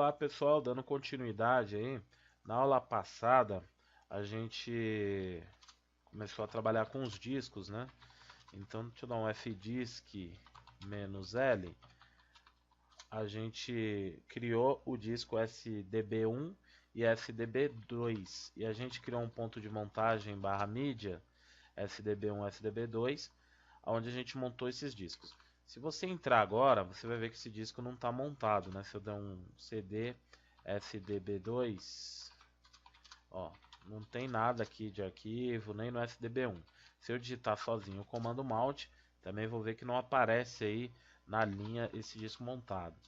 Olá pessoal, dando continuidade aí. Na aula passada a gente começou a trabalhar com os discos, né? Então deixa eu dar um fdisk "-l". A gente criou o disco SDB1 e SDB2 e a gente criou um ponto de montagem barra mídia SDB1 SDB2, onde a gente montou esses discos. Se você entrar agora, você vai ver que esse disco não está montado, né? Se eu der um CD SDB2, ó, não tem nada aqui de arquivo, nem no SDB1. Se eu digitar sozinho o comando Mount, também vou ver que não aparece aí na linha esse disco montado.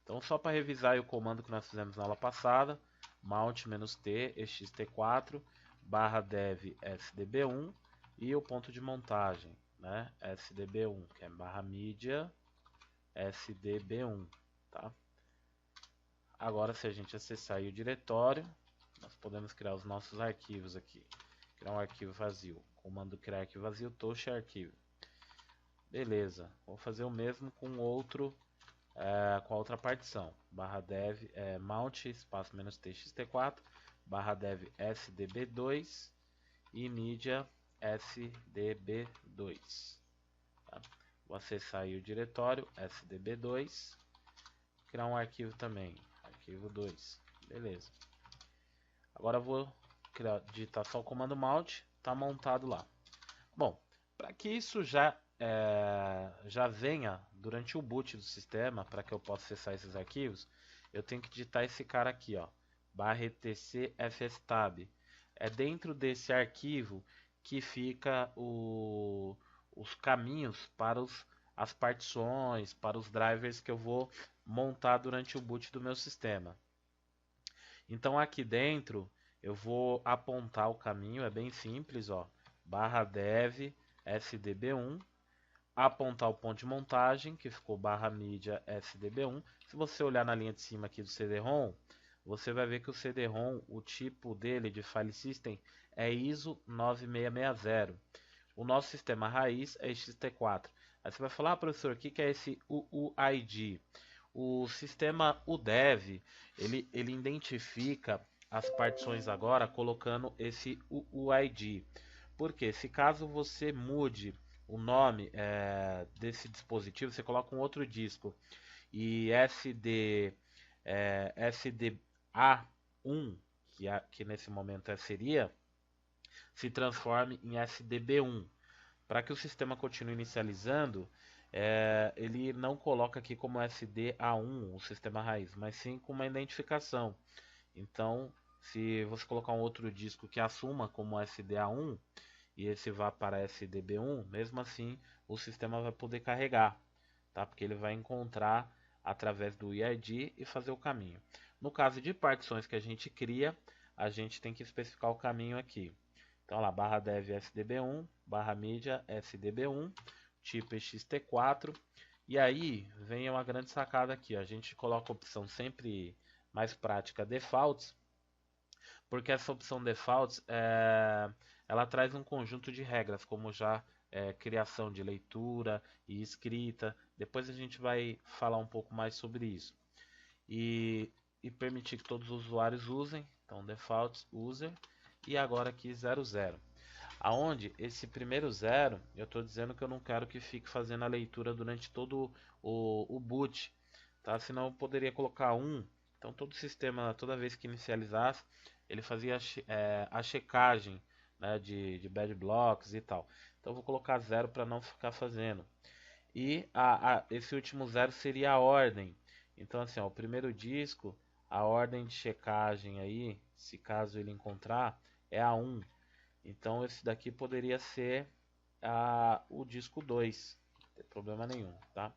Então, só para revisar aí o comando que nós fizemos na aula passada, mount-t ext4 barra dev sdb1 e o ponto de montagem, né, sdb1, que é barra mídia sdb1, tá? Agora, se a gente acessar aí o diretório, nós podemos criar os nossos arquivos aqui. Criar um arquivo vazio, comando criar arquivo vazio, touch arquivo. Beleza, vou fazer o mesmo com outro, com a outra partição, barra dev mount espaço -t ext4 barra dev sdb2 e mídia sdb2, tá? Vou acessar aí o diretório sdb2, criar um arquivo também, arquivo 2, beleza. Agora eu vou digitar só o comando mount, tá montado lá. Bom, para que isso já venha durante o boot do sistema, para que eu possa acessar esses arquivos, eu tenho que digitar esse cara aqui, ó, /etc fstab. É dentro desse arquivo que fica os caminhos para as partições, para os drivers que eu vou montar durante o boot do meu sistema. Então aqui dentro eu vou apontar o caminho, é bem simples, ó, /dev sdb1, apontar o ponto de montagem, que ficou /mídia sdb1. Se você olhar na linha de cima aqui do CD-ROM, você vai ver que o CD-ROM, o tipo dele de file system é ISO 9660. O nosso sistema raiz é ext4. Aí você vai falar, ah, professor, o que é esse UUID? O sistema UDEV, ele identifica as partições agora colocando esse UUID. Porque se caso você mude o nome desse dispositivo, você coloca um outro disco e SDA1, que nesse momento seria, se transforme em SDB1. Para que o sistema continue inicializando, ele não coloca aqui como SDA1, o sistema raiz, mas sim com uma identificação. Então, se você colocar um outro disco que assuma como SDA1 e esse vá para SDB1, mesmo assim o sistema vai poder carregar, tá? Porque ele vai encontrar através do IID e fazer o caminho. No caso de partições que a gente cria, a gente tem que especificar o caminho aqui. Então lá, /dev sdb1, /mídia sdb1, tipo ext4. E aí vem uma grande sacada aqui, ó. A gente coloca a opção sempre mais prática defaults, porque essa opção defaults ela traz um conjunto de regras, como já criação de leitura e escrita. Depois a gente vai falar um pouco mais sobre isso. E permitir que todos os usuários usem, então defaults user, e agora aqui 00. Aonde esse primeiro 0, eu estou dizendo que eu não quero que fique fazendo a leitura durante todo o boot, tá? Senão eu poderia colocar 1. Então todo o sistema, toda vez que inicializasse, ele fazia a checagem, né, de bad blocks e tal. Então eu vou colocar 0 para não ficar fazendo. E esse último 0 seria a ordem. Então assim, ó, o primeiro disco, a ordem de checagem aí, se caso ele encontrar, é a 1. Então esse daqui poderia ser o disco 2, não tem problema nenhum, tá?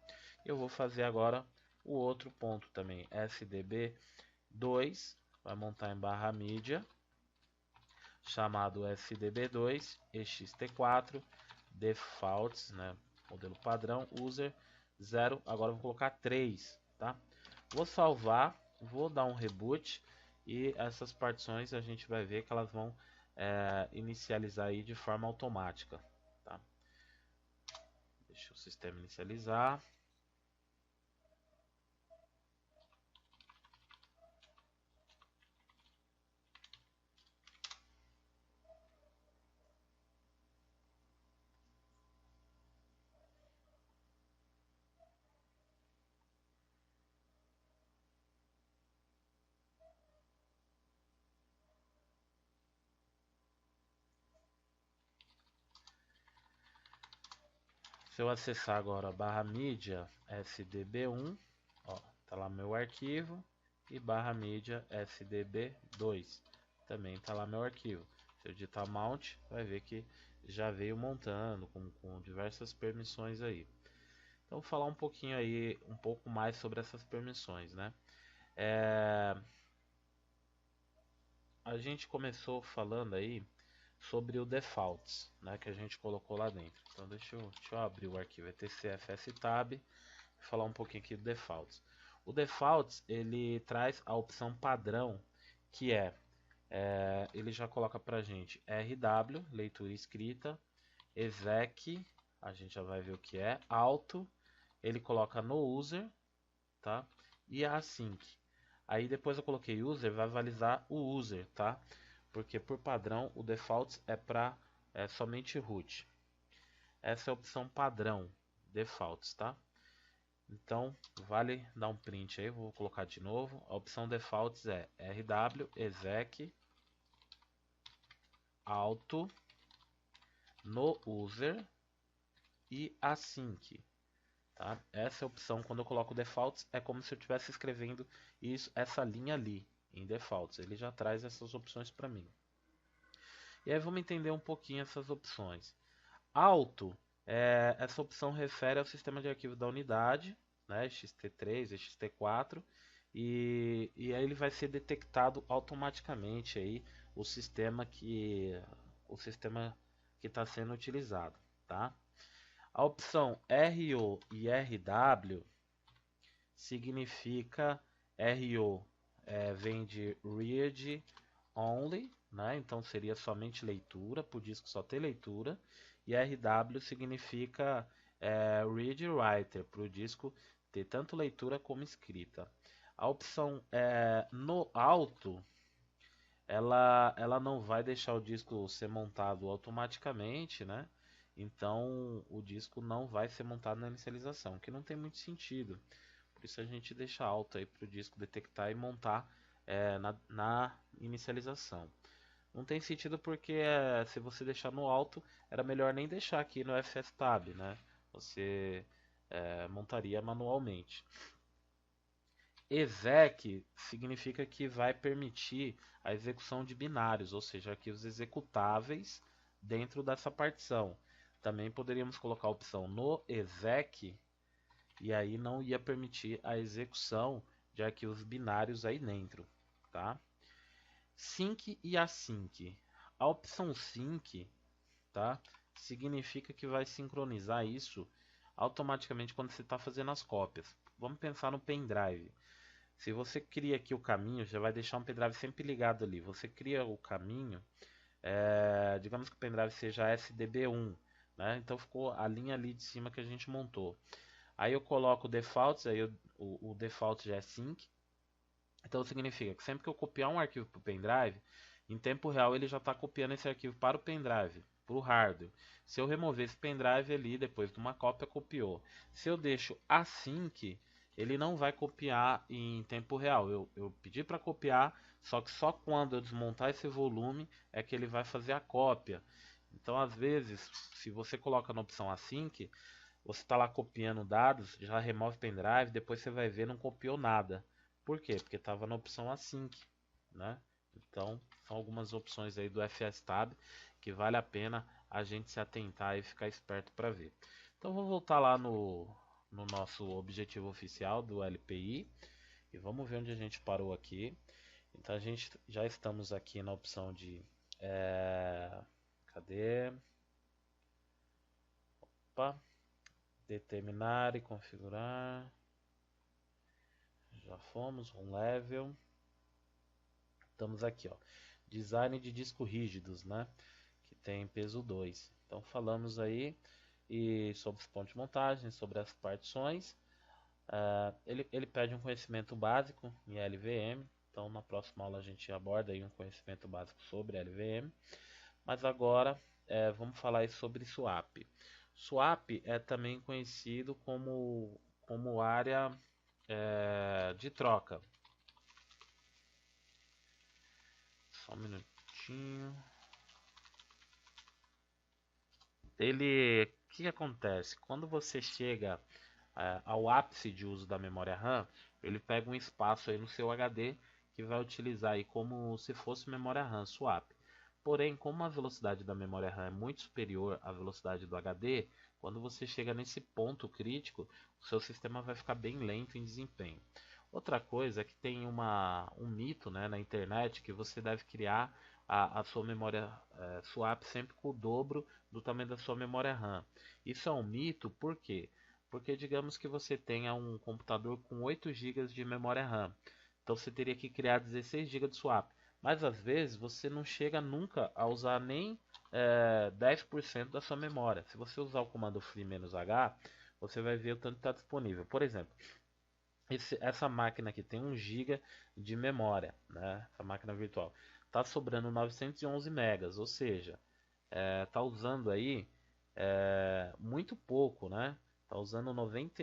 Eu vou fazer agora o outro ponto também, SDB2, vai montar em barra mídia, chamado SDB2, ext4, defaults, né, modelo padrão, user 0, agora eu vou colocar 3, tá? Vou salvar, vou dar um reboot e essas partições a gente vai ver que elas vão inicializar aí de forma automática, tá? Deixa o sistema inicializar. Se eu acessar agora barra mídia SDB1, ó, tá lá meu arquivo, e barra mídia SDB2, também tá lá meu arquivo. Se eu digitar mount, vai ver que já veio montando com diversas permissões aí. Então, vou falar um pouquinho aí, um pouco mais sobre essas permissões, né? A gente começou falando aí sobre o defaults, né, que a gente colocou lá dentro. Então, deixa eu abrir o arquivo etcfstab e falar um pouquinho aqui do defaults. O defaults, ele traz a opção padrão, que ele já coloca pra gente RW, leitura e escrita, exec, a gente já vai ver o que é, auto, ele coloca no user, tá? E async. Aí depois eu coloquei user, vai avalizar o user, tá? Porque por padrão o default é para somente root. Essa é a opção padrão, defaults, tá? Então vale dar um print aí, vou colocar de novo. A opção defaults é rw exec auto no user e async. Tá? Essa é a opção, quando eu coloco defaults, é como se eu estivesse escrevendo essa linha ali em defaults. Ele já traz essas opções para mim. E aí vamos entender um pouquinho essas opções. Auto, essa opção refere ao sistema de arquivo da unidade, né, ext3, ext4, e aí ele vai ser detectado automaticamente aí o sistema que está sendo utilizado, tá? A opção RO e RW significa RO vem de Read Only, né? Então seria somente leitura, por disco só ter leitura. E RW significa Read Writer, para o disco ter tanto leitura como escrita. A opção no alto, ela não vai deixar o disco ser montado automaticamente, né? Então o disco não vai ser montado na inicialização, que não tem muito sentido. Por isso a gente deixa alto aí para o disco detectar e montar na inicialização. Não tem sentido porque se você deixar no alto, era melhor nem deixar aqui no FSTab, né? Você montaria manualmente. Exec significa que vai permitir a execução de binários, ou seja, arquivos executáveis dentro dessa partição. Também poderíamos colocar a opção no exec e aí não ia permitir a execução de arquivos binários aí dentro, tá? Sync e async. A opção sync, tá? Significa que vai sincronizar isso automaticamente quando você está fazendo as cópias. Vamos pensar no pendrive. Se você cria aqui o caminho, já vai deixar um pendrive sempre ligado ali. Você cria o caminho, digamos que o pendrive seja SDB1, né? Então ficou a linha ali de cima que a gente montou. Aí eu coloco defaults, aí o default já é sync. Então significa que sempre que eu copiar um arquivo para o pendrive, em tempo real ele já está copiando esse arquivo para o pendrive, para o hardware. Se eu remover esse pendrive ali, depois de uma cópia, copiou. Se eu deixo async, ele não vai copiar em tempo real. Eu pedi para copiar, só que só quando eu desmontar esse volume é que ele vai fazer a cópia. Então, às vezes, se você coloca na opção async, você está lá copiando dados, já remove o pendrive, depois você vai ver não copiou nada. Por quê? Porque estava na opção async, né? Então, são algumas opções aí do FSTab que vale a pena a gente se atentar e ficar esperto para ver. Então, vou voltar lá no nosso objetivo oficial do LPI e vamos ver onde a gente parou aqui. Então, a gente já estamos aqui na opção de cadê? Opa, determinar e configurar. Já fomos, um level. Estamos aqui, ó. Design de disco rígidos, né? Que tem peso 2. Então falamos aí sobre os pontos de montagem, sobre as partições. Ele pede um conhecimento básico em LVM. Então na próxima aula a gente aborda aí um conhecimento básico sobre LVM. Mas agora vamos falar aí sobre swap. Swap é também conhecido como área de troca. Só um minutinho. Ele que acontece? Quando você chega ao ápice de uso da memória RAM, ele pega um espaço aí no seu HD que vai utilizar aí como se fosse memória RAM swap. Porém, como a velocidade da memória RAM é muito superior à velocidade do HD, quando você chega nesse ponto crítico, o seu sistema vai ficar bem lento em desempenho. Outra coisa é que tem um mito, né, na internet que você deve criar a sua memória swap sempre com o dobro do tamanho da sua memória RAM. Isso é um mito, por quê? Porque digamos que você tenha um computador com 8 GB de memória RAM. Então você teria que criar 16 GB de swap. Mas às vezes você não chega nunca a usar nem 10% da sua memória. Se você usar o comando free-h, você vai ver o tanto que está disponível. Por exemplo, essa máquina aqui tem 1 GB de memória, né? Essa máquina virtual. Está sobrando 911 megas, ou seja, está usando aí muito pouco, né? Está usando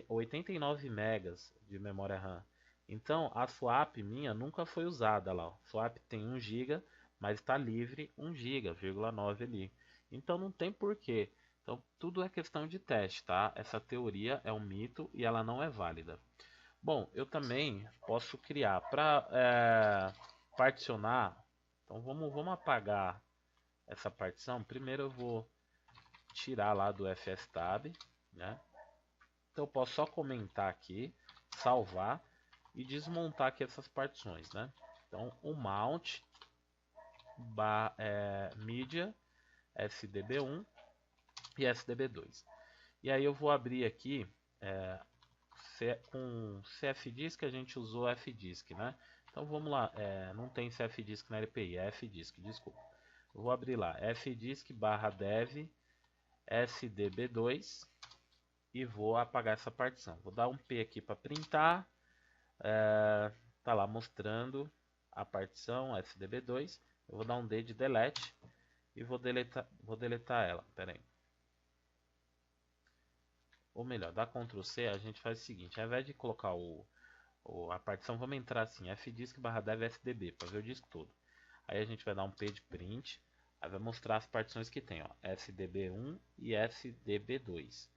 89 megas de memória RAM. Então a swap minha nunca foi usada lá. Ó. Swap tem 1 GB, mas está livre 1 GB,9 ali. Então não tem porquê. Então tudo é questão de teste, tá? Essa teoria é um mito e ela não é válida. Bom, eu também posso criar para particionar. Então vamos apagar essa partição. Primeiro eu vou tirar lá do FSTab, né? Então eu posso só comentar aqui, salvar e desmontar aqui essas partições, né? Então o mount media SDB1 e SDB2. E aí eu vou abrir aqui com CFDisk, a gente usou FDisk, né? Então vamos lá, não tem CFDisk na LPI, é FDisk, desculpa. Eu vou abrir lá, fdisk /dev sdb2 e vou apagar essa partição. Vou dar um P aqui para printar, tá lá mostrando a partição sdb2. Eu vou dar um D de delete e vou deletar ela. Pera aí. Ou melhor, dá Ctrl C, a gente faz o seguinte, ao invés de colocar a partição, vamos entrar assim, fdisk /dev sdb, para ver o disco todo. Aí a gente vai dar um P de print, aí vai mostrar as partições que tem, ó, sdb1 e sdb2.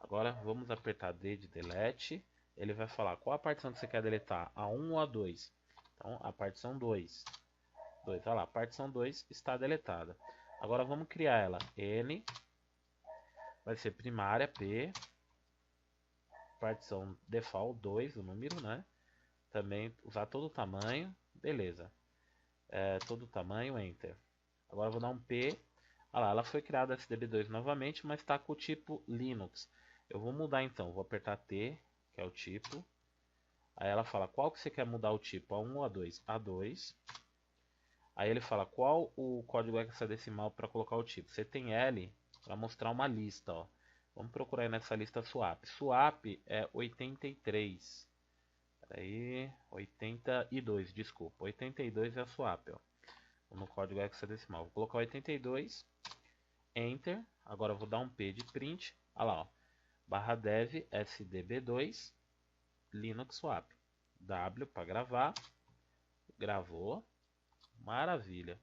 Agora vamos apertar D de delete, ele vai falar qual a partição que você quer deletar, a 1 ou a 2. Então a partição 2. Olha lá, a partição 2 está deletada. Agora vamos criar ela, N, vai ser primária, P, partição default 2, o número, né? Também usar todo o tamanho, beleza. Todo o tamanho, enter. Agora eu vou dar um P. Olha lá, ela foi criada SDB2 novamente, mas está com o tipo Linux. Eu vou mudar então, vou apertar T, que é o tipo. Aí ela fala qual que você quer mudar o tipo, A1 ou A2? A2. Aí ele fala qual o código hexadecimal para colocar o tipo. Você tem L para mostrar uma lista, ó. Vamos procurar aí nessa lista swap. Swap é 83. Aí, 82, desculpa. 82 é a swap, ó. No código hexadecimal. Vou colocar 82, enter. Agora eu vou dar um P de print. Olha lá, ó. /dev sdb2 linux swap. W para gravar. Gravou. Maravilha.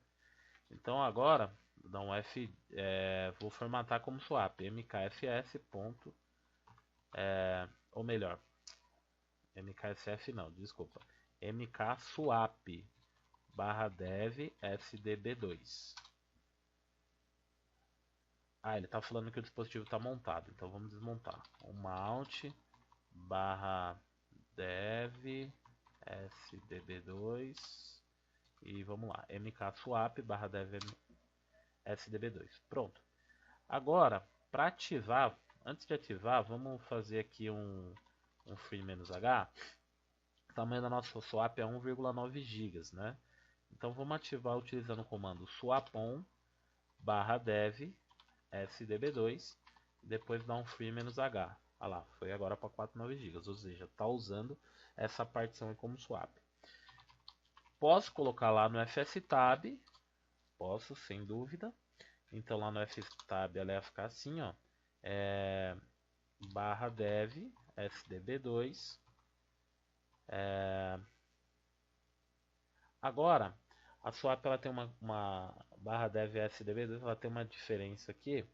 Então agora, vou dar um F, vou formatar como swap. mkfs. Ou melhor, mksf não, desculpa. mkswap /dev sdb2. Ele está falando que o dispositivo está montado, então vamos desmontar. O mount /dev sdb2 e vamos lá, mkswap /dev sdb2. Pronto. Agora, para ativar, antes de ativar, vamos fazer aqui um free-h. O tamanho da nossa swap é 1,9 GB, né? Então vamos ativar utilizando o comando swapon /dev sdb2 e depois dar um free-h. Olha lá, foi agora para 4,9 GB, ou seja, está usando essa partição como swap. Posso colocar lá no fstab, posso, sem dúvida. Então lá no fstab ela ia ficar assim, ó, /dev sdb2. Agora a swap ela tem uma /dev sdb2, ela tem uma diferença aqui,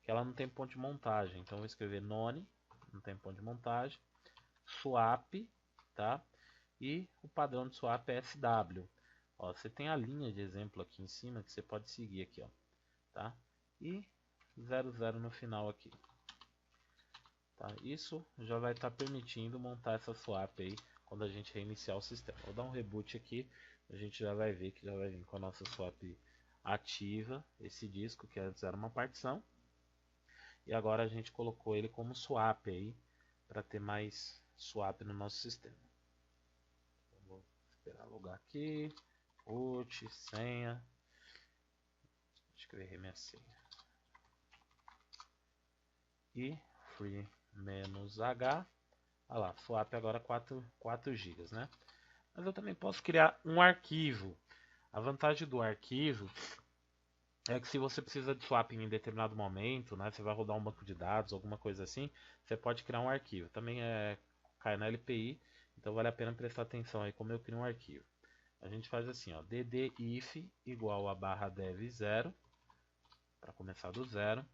que ela não tem ponto de montagem. Então eu vou escrever none, não tem ponto de montagem, swap, tá? E o padrão de swap é SW. Ó, você tem a linha de exemplo aqui em cima que você pode seguir aqui, ó, tá? E 00 no final aqui. Tá? Isso já vai estar permitindo montar essa swap aí quando a gente reiniciar o sistema. Vou dar um reboot aqui, a gente já vai ver que já vai vir com a nossa swap ativa, esse disco que antes era uma partição. E agora a gente colocou ele como swap aí, para ter mais swap no nosso sistema. Vou esperar logar aqui, root, senha, acho que eu errei minha senha. E free -h, olha lá, swap agora 4 GB, né? Mas eu também posso criar um arquivo. A vantagem do arquivo é que se você precisa de swapping em determinado momento, né, você vai rodar um banco de dados, alguma coisa assim, você pode criar um arquivo. Também cai na LPI, então vale a pena prestar atenção aí como eu crio um arquivo. A gente faz assim, ó, dd if igual a barra dev 0, para começar do zero,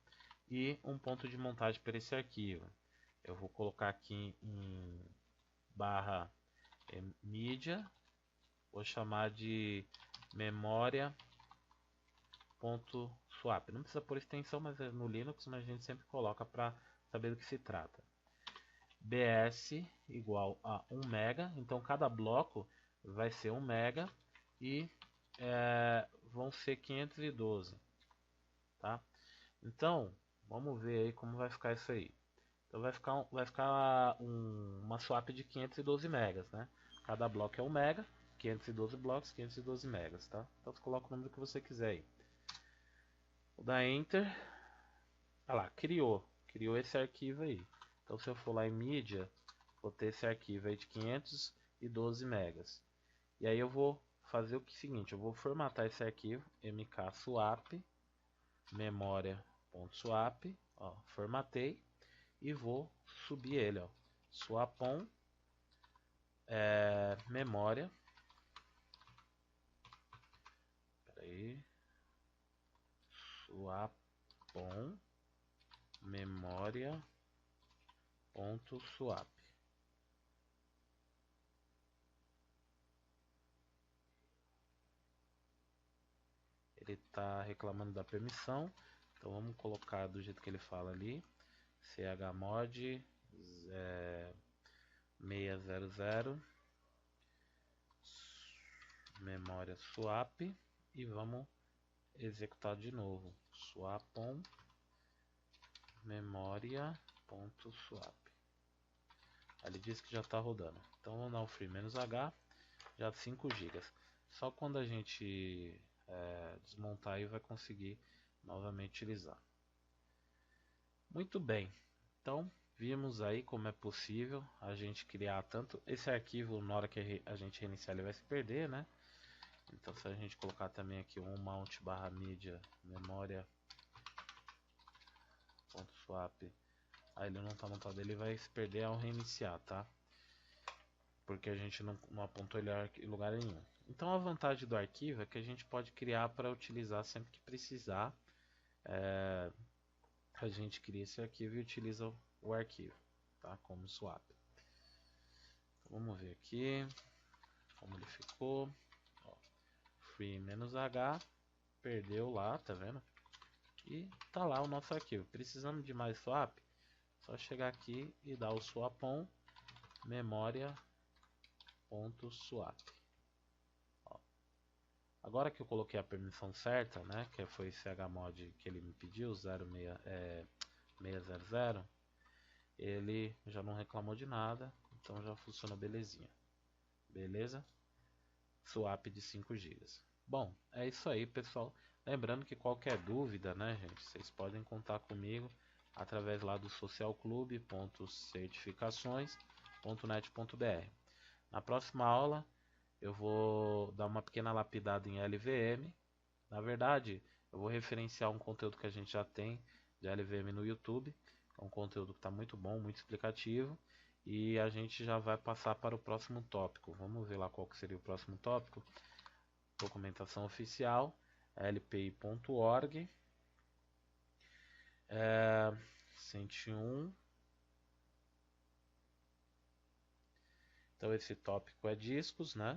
e um ponto de montagem para esse arquivo. Eu vou colocar aqui em barra mídia, vou chamar de memória.swap. Não precisa por extensão, mas no Linux a gente sempre coloca para saber do que se trata. BS igual a 1 mega, então cada bloco vai ser 1 mega e vão ser 512, tá? Então, vamos ver aí como vai ficar isso aí. Então vai ficar uma swap de 512 megas, né? Cada bloco é 1 mega, 512 blocos, 512 megas, tá? Então você coloca o número que você quiser aí. Vou dar Enter. Olha lá, criou esse arquivo aí. Então se eu for lá em mídia, vou ter esse arquivo aí de 512 megas. E aí eu vou fazer o seguinte, eu vou formatar esse arquivo, mkswap, memória.swap, ó, formatei. E vou subir ele, ó, swapon memória, peraí, swapon memória.swap. Ele está reclamando da permissão, então vamos colocar do jeito que ele fala ali, chmod 600 memória swap e vamos executar de novo, swapon memória.swap. Ele diz que já está rodando. Então vamos dar um free -h, já 5 GB. Só quando a gente desmontar aí vai conseguir novamente utilizar. Muito bem. Então vimos aí como é possível a gente criar tanto esse arquivo, na hora que a gente reiniciar ele vai se perder, né? Então se a gente colocar também aqui um mount barra mídia memória.swap, aí ele não está montado, ele vai se perder ao reiniciar, tá? Porque a gente não apontou ele em lugar nenhum. Então a vantagem do arquivo é que a gente pode criar para utilizar sempre que precisar. A gente cria esse arquivo e utiliza o arquivo, tá? Como swap. Então, vamos ver aqui como ele ficou. Ó, free -h, perdeu lá, tá vendo? E tá lá o nosso arquivo. Precisamos de mais swap? Só chegar aqui e dar o swapon memória.swap. Agora que eu coloquei a permissão certa, né, que foi esse chmod que ele me pediu, 600, ele já não reclamou de nada, então já funciona belezinha. Beleza? Swap de 5 GB. Bom, é isso aí, pessoal. Lembrando que qualquer dúvida, né, gente, vocês podem contar comigo através lá do socialclube.certificações.net.br. Na próxima aula eu vou dar uma pequena lapidada em LVM. Na verdade, eu vou referenciar um conteúdo que a gente já tem de LVM no YouTube. É um conteúdo que está muito bom, muito explicativo. E a gente já vai passar para o próximo tópico. Vamos ver lá qual que seria o próximo tópico. Documentação oficial, lpi.org. 101. Então esse tópico é discos, né?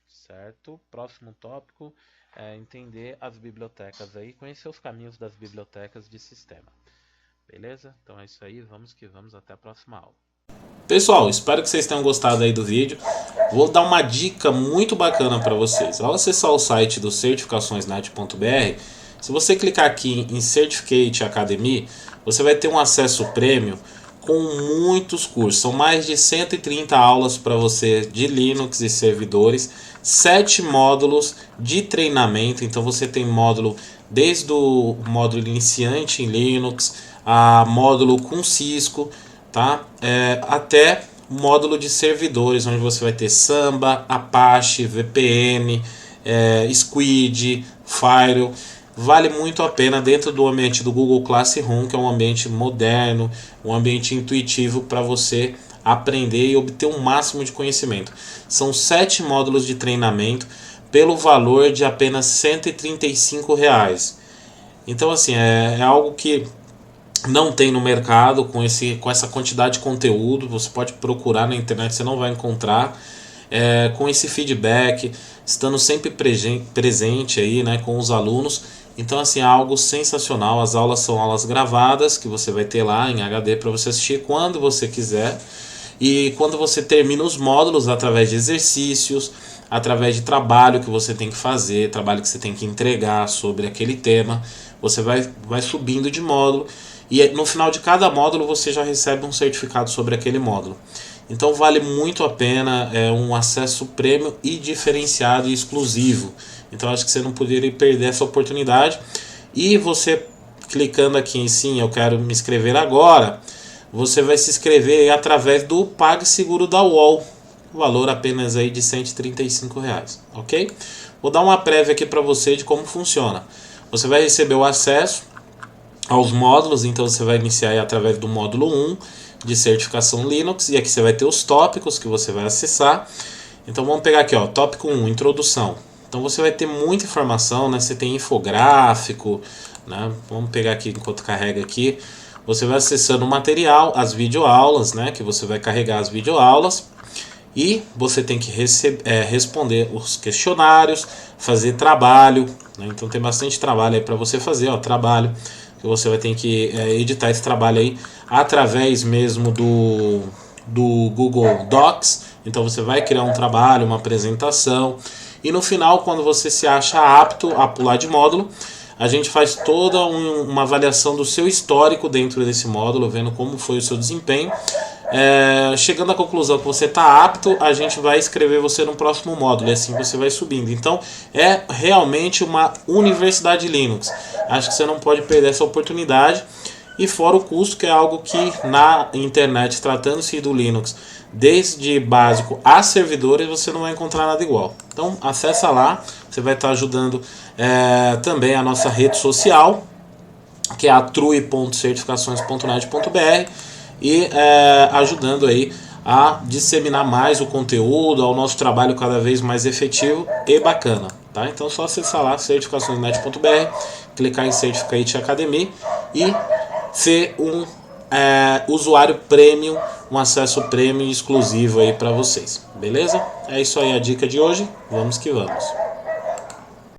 Certo. Próximo tópico é entender as bibliotecas aí, conhecer os caminhos das bibliotecas de sistema. Beleza? Então é isso aí, vamos que vamos, até a próxima aula. Pessoal, espero que vocês tenham gostado aí do vídeo. Vou dar uma dica muito bacana para vocês. Ao acessar o site do certificaçõesnet.br, se você clicar aqui em Certificate Academy, você vai ter um acesso prêmio com muitos cursos. São mais de 130 aulas para você de Linux e servidores, 7 módulos de treinamento. Então você tem módulo desde o módulo iniciante em Linux, a módulo com Cisco, tá? Até módulo de servidores, onde você vai ter Samba, Apache, VPN, Squid, Firewall. Vale muito a pena dentro do ambiente do Google Classroom, que é um ambiente moderno, um ambiente intuitivo para você aprender e obter um máximo de conhecimento. São 7 módulos de treinamento pelo valor de apenas R$ 135. Então assim, é algo que não tem no mercado com essa quantidade de conteúdo. Você pode procurar na internet, você não vai encontrar. Com esse feedback, estando sempre presente aí, né, com os alunos. Então assim, é algo sensacional. As aulas são aulas gravadas que você vai ter lá em HD para você assistir quando você quiser. E quando você termina os módulos, através de exercícios, através de trabalho que você tem que fazer, trabalho que você tem que entregar sobre aquele tema, você vai subindo de módulo e no final de cada módulo você já recebe um certificado sobre aquele módulo. Então vale muito a pena, é um acesso prêmio e diferenciado e exclusivo. Então acho que você não poderia perder essa oportunidade. E você clicando aqui em sim, eu quero me inscrever agora, você vai se inscrever através do PagSeguro da UOL, valor apenas aí de R$ 135, ok? Vou dar uma prévia aqui para você de como funciona. Você vai receber o acesso aos módulos, então você vai iniciar aí através do módulo 1 de certificação Linux, e aqui você vai ter os tópicos que você vai acessar. Então vamos pegar aqui, ó, tópico 1, introdução. Então você vai ter muita informação, né? Você tem infográfico, né? Vamos pegar aqui enquanto carrega aqui. Você vai acessando o material, as videoaulas, né? Que você vai carregar as videoaulas. E você tem que responder os questionários, fazer trabalho, né? Então tem bastante trabalho aí para você fazer, ó, trabalho que você vai ter que editar esse trabalho aí através mesmo do Google Docs. Então você vai criar um trabalho, uma apresentação, e no final, quando você se acha apto a pular de módulo, a gente faz toda uma avaliação do seu histórico dentro desse módulo, vendo como foi o seu desempenho. Chegando à conclusão que você está apto, a gente vai escrever você no próximo módulo, e assim você vai subindo. Então é realmente uma universidade Linux. Acho que você não pode perder essa oportunidade. E fora o custo, que é algo que na internet, tratando-se do Linux, desde básico a servidores, você não vai encontrar nada igual. Então acessa lá, você vai estar ajudando também a nossa rede social, que é a trui.certificações.net.br, e ajudando aí a disseminar mais o conteúdo, ao nosso trabalho cada vez mais efetivo e bacana. Tá? Então é só acessar lá certificações.net.br, clicar em Certificate Academy e ser um usuário premium, um acesso premium exclusivo aí para vocês. Beleza? É isso aí a dica de hoje. Vamos que vamos.